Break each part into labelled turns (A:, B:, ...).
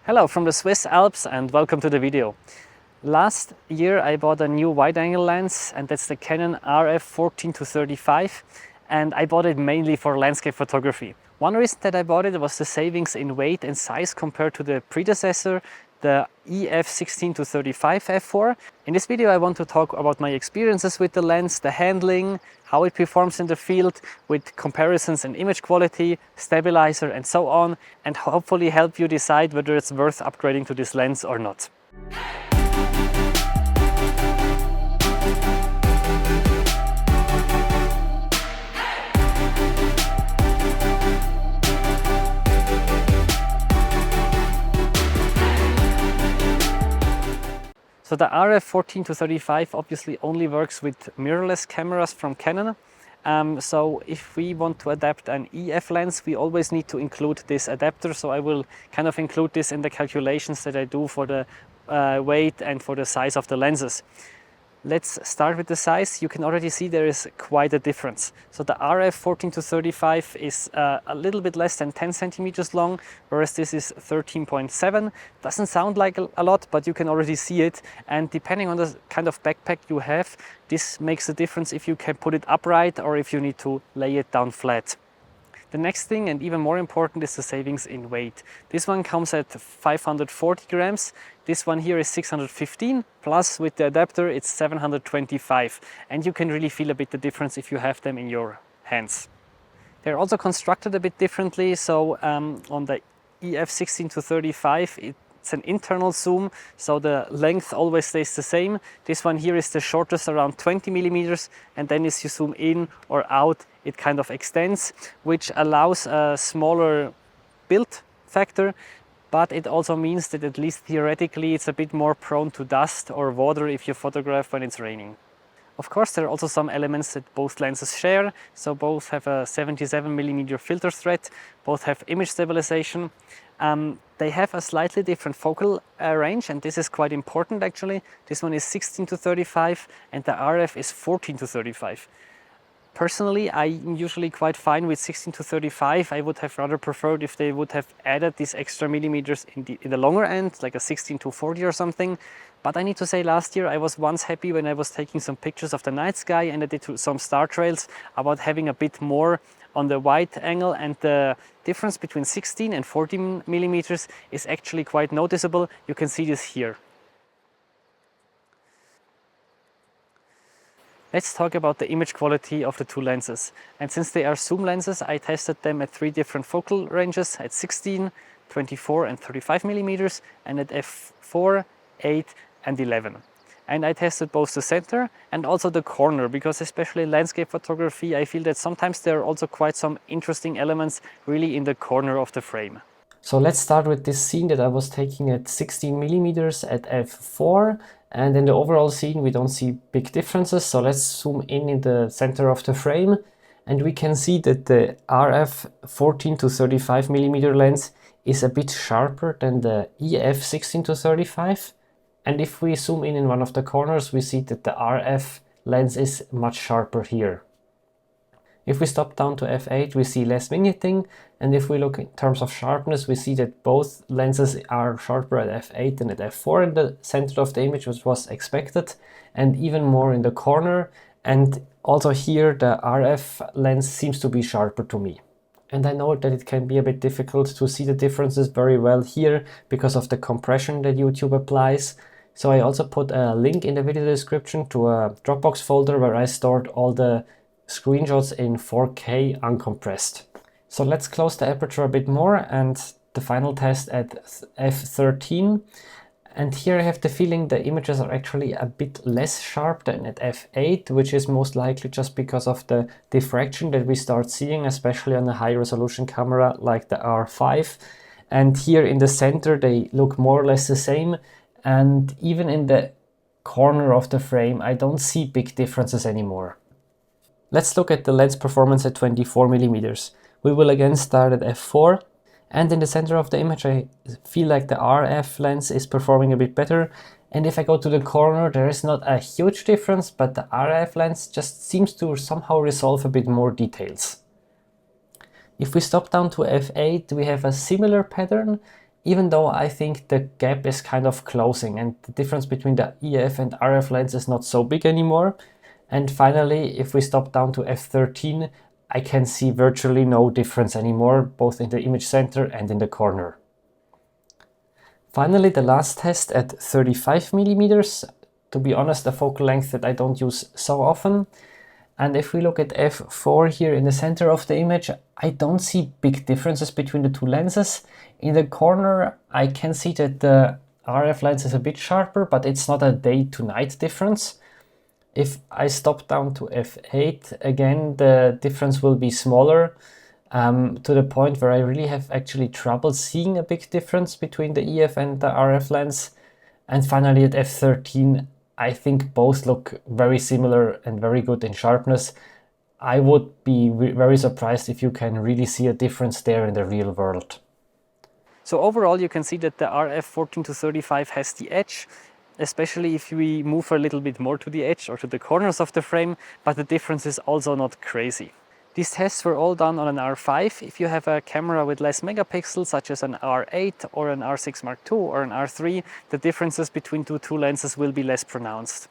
A: Hello from the Swiss Alps and welcome to the video. Last year I bought a new wide-angle lens, and that's the Canon RF14-35, and I bought it mainly for landscape photography. One reason that I bought it was the savings in weight and size compared to the predecessor, the RF16-35 f4. In this video I want to talk about my experiences with the lens, the handling, how it performs in the field with comparisons in image quality, stabilizer and so on, and hopefully help you decide whether it's worth upgrading to this lens or not. So the RF14-35 obviously only works with mirrorless cameras from Canon. So if we want to adapt an EF lens, we always need to include this adapter. So I will kind of include this in the calculations that I do for the weight and for the size of the lenses. Let's start with the size. You can already see there is quite a difference. So the RF14-35 is a little bit less than 10 centimeters long, whereas this is 13.7. Doesn't sound like a lot, but you can already see it. And depending on the kind of backpack you have, this makes a difference if you can put it upright or if you need to lay it down flat. The next thing, and even more important, is the savings in weight. This one comes at 540 grams. This one here is 615, plus with the adapter it's 725. And you can really feel a bit the difference if you have them in your hands. They're also constructed a bit differently. So on the EF16-35, it's an internal zoom, so the length always stays the same. This one here is the shortest, around 20 millimeters, and then as you zoom in or out, it kind of extends, which allows a smaller build factor, but it also means that at least theoretically it's a bit more prone to dust or water if you photograph when it's raining. Of course, there are also some elements that both lenses share. So both have a 77mm filter thread, both have image stabilization. They have a slightly different focal range, and this is quite important actually. This one is 16-35 and the RF is 14-35. Personally, I'm usually quite fine with 16-35. I would have rather preferred if they would have added these extra millimeters in the longer end, like a 16-40 or something. But I need to say, last year I was once happy when I was taking some pictures of the night sky and I did some star trails about having a bit more on the wide angle, and the difference between 16 and 14 millimeters is actually quite noticeable. You can see this here. Let's talk about the image quality of the two lenses. And since they are zoom lenses, I tested them at 3 different focal ranges, at 16, 24 and 35 millimeters, and at f4, 8 and 11. And I tested both the center and also the corner, because especially in landscape photography, I feel that sometimes there are also quite some interesting elements really in the corner of the frame. So let's start with this scene that I was taking at 16 millimeters at f4. And in the overall scene, we don't see big differences. So let's zoom in the center of the frame. And we can see that the RF 14-35mm lens is a bit sharper than the EF 16-35. And if we zoom in one of the corners, we see that the RF lens is much sharper here. If we stop down to f8, we see less vignetting. And if we look in terms of sharpness, we see that both lenses are sharper at f8 and at f4 in the center of the image, which was expected, and even more in the corner. And also here, the RF lens seems to be sharper to me. And I know that it can be a bit difficult to see the differences very well here because of the compression that YouTube applies. So I also put a link in the video description to a Dropbox folder where I stored all the screenshots in 4K uncompressed. So let's close the aperture a bit more and the final test at f13. And here I have the feeling the images are actually a bit less sharp than at f8, which is most likely just because of the diffraction that we start seeing, especially on a high resolution camera like the R5. And here in the center they look more or less the same. And even in the corner of the frame, I don't see big differences anymore. Let's look at the lens performance at 24 millimeters. We will again start at f4. And in the center of the image, I feel like the RF lens is performing a bit better. And if I go to the corner, there is not a huge difference, but the RF lens just seems to somehow resolve a bit more details. If we stop down to f8, we have a similar pattern. even though I think the gap is kind of closing and the difference between the EF and RF lens is not so big anymore. And finally, if we stop down to f13, I can see virtually no difference anymore, both in the image center and in the corner. Finally, the last test at 35 millimeters. To be honest, a focal length that I don't use so often. And if we look at f4 here in the center of the image, I don't see big differences between the two lenses. In the corner, I can see that the RF lens is a bit sharper, but it's not a day to night difference. If I stop down to f8, again, the difference will be smaller, to the point where I really have actually trouble seeing a big difference between the EF and the RF lens. And finally at f13, I think both look very similar and very good in sharpness. I would be very surprised if you can really see a difference there in the real world. So overall you can see that the RF14-35 has the edge, especially if we move a little bit more to the edge or to the corners of the frame, but the difference is also not crazy. These tests were all done on an R5. If you have a camera with less megapixels, such as an R8 or an R6 Mark II or an R3, the differences between the two lenses will be less pronounced.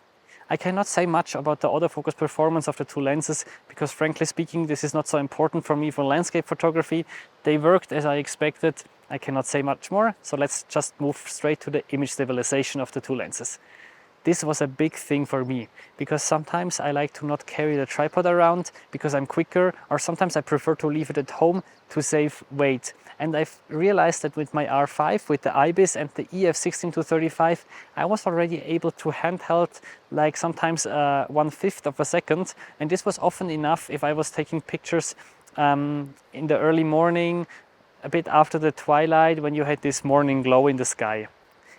A: I cannot say much about the autofocus performance of the two lenses because, frankly speaking, this is not so important for me for landscape photography. They worked as I expected. I cannot say much more, so let's just move straight to the image stabilization of the two lenses. This was a big thing for me because sometimes I like to not carry the tripod around because I'm quicker, or sometimes I prefer to leave it at home to save weight. And I've realized that with my R5, with the IBIS and the EF16-35, I was already able to handheld like sometimes 1/5 of a second, and this was often enough if I was taking pictures in the early morning, a bit after the twilight, when you had this morning glow in the sky.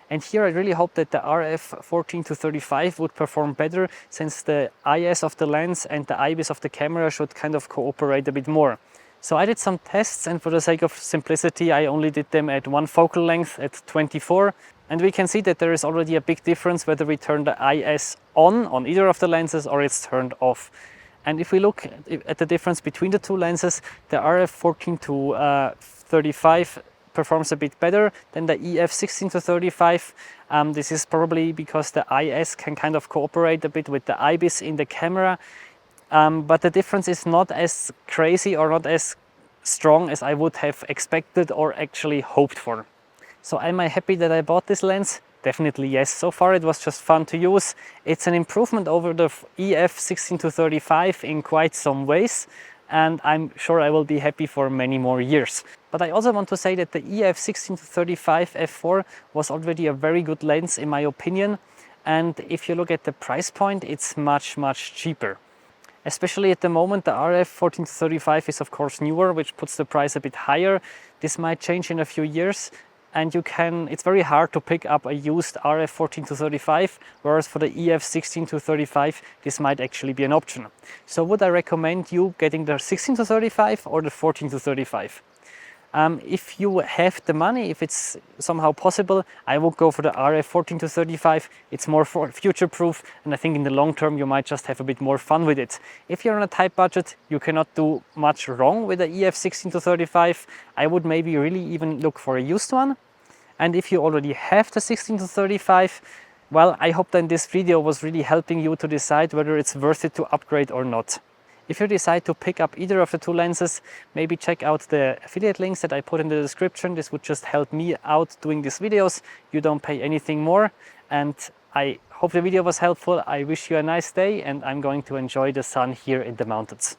A: And here I really hope that the RF14-35 would perform better, since the IS of the lens and the IBIS of the camera should kind of cooperate a bit more. So I did some tests, and for the sake of simplicity I only did them at one focal length at 24, and we can see that there is already a big difference whether we turn the IS on either of the lenses or it's turned off. And if we look at the difference between the two lenses, the RF14-35 performs a bit better than the EF16-35. This is probably because the IS can kind of cooperate a bit with the IBIS in the camera, but the difference is not as crazy or not as strong as I would have expected or actually hoped for. So am I happy that I bought this lens? Definitely yes. So far it was just fun to use. It's an improvement over the EF16-35 in quite some ways, and I'm sure I will be happy for many more years. But I also want to say that the EF16-35 f4 was already a very good lens in my opinion, and if you look at the price point, it's much cheaper. Especially at the moment, the RF14-35 is of course newer, which puts the price a bit higher. This might change in a few years, and it's very hard to pick up a used RF14-35, whereas for the EF16-35 this might actually be an option. So would I recommend you getting the 16-35 or the 14-35? If you have the money, if it's somehow possible, I would go for the RF14-35. It's more future-proof, and I think in the long term you might just have a bit more fun with it. If you're on a tight budget, you cannot do much wrong with the EF16-35. I would maybe really even look for a used one. And if you already have the 16-35, well, I hope then this video was really helping you to decide whether it's worth it to upgrade or not. If you decide to pick up either of the two lenses, maybe check out the affiliate links that I put in the description. This would just help me out doing these videos. You don't pay anything more, and I hope the video was helpful. I wish you a nice day, and I'm going to enjoy the sun here in the mountains.